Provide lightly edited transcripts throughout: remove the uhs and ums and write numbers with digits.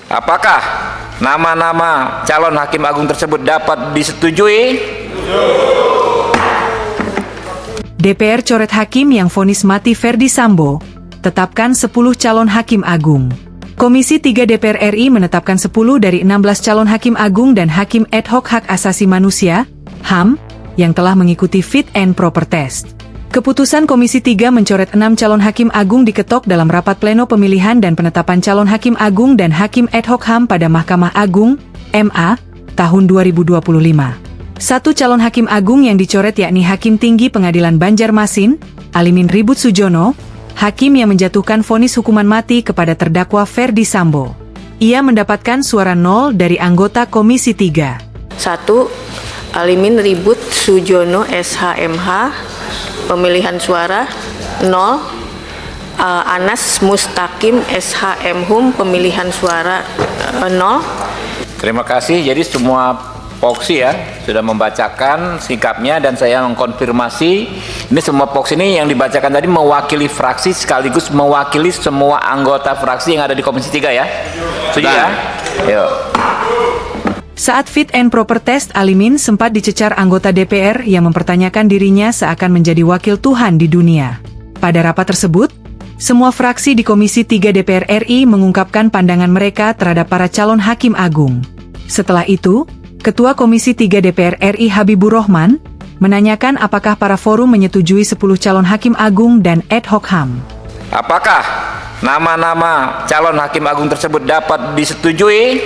Apakah nama-nama calon hakim agung tersebut dapat disetujui? DPR coret hakim yang vonis mati Ferdi Sambo, tetapkan 10 calon hakim agung. Komisi 3 DPR RI menetapkan 10 dari 16 calon hakim agung dan hakim ad hoc hak asasi manusia, HAM, yang telah mengikuti fit and proper test. Keputusan Komisi 3 mencoret 6 calon hakim agung diketok dalam rapat pleno pemilihan dan penetapan calon hakim agung dan hakim ad hoc HAM pada Mahkamah Agung, MA, tahun 2025. Satu calon hakim agung yang dicoret yakni Hakim Tinggi Pengadilan Banjarmasin, Alimin Ribut Sujono, hakim yang menjatuhkan vonis hukuman mati kepada terdakwa Ferdi Sambo. Ia mendapatkan suara 0 dari anggota Komisi 3. 1. Alimin Ribut Sujono SHMH, pemilihan suara 0. Anas Mustaqim SHMHum, pemilihan suara 0. Terima kasih. Jadi semua Poksi ya sudah membacakan sikapnya dan saya mengkonfirmasi ini semua Poksi ini yang dibacakan tadi mewakili fraksi sekaligus mewakili semua anggota fraksi yang ada di Komisi 3 ya. Setuju ya? Yuk. Saat fit and proper test, Alimin sempat dicecar anggota DPR yang mempertanyakan dirinya seakan menjadi wakil Tuhan di dunia. Pada rapat tersebut, semua fraksi di Komisi 3 DPR RI mengungkapkan pandangan mereka terhadap para calon hakim agung. Setelah itu, Ketua Komisi 3 DPR RI Habibur Rahman menanyakan apakah para forum menyetujui 10 calon hakim agung dan ad hoc HAM. Apakah nama-nama calon hakim agung tersebut dapat disetujui?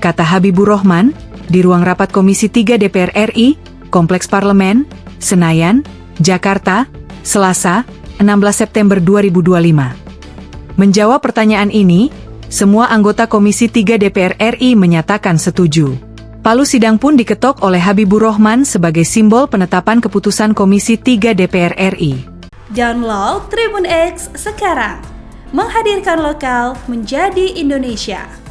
Kata Habibur Rahman di ruang rapat Komisi 3 DPR RI, Kompleks Parlemen, Senayan, Jakarta, Selasa, 16 September 2025. Menjawab pertanyaan ini, semua anggota Komisi 3 DPR RI menyatakan setuju. Palu sidang pun diketok oleh Habibur Rahman sebagai simbol penetapan keputusan Komisi 3 DPR RI. Download Tribun X sekarang, menghadirkan lokal menjadi Indonesia.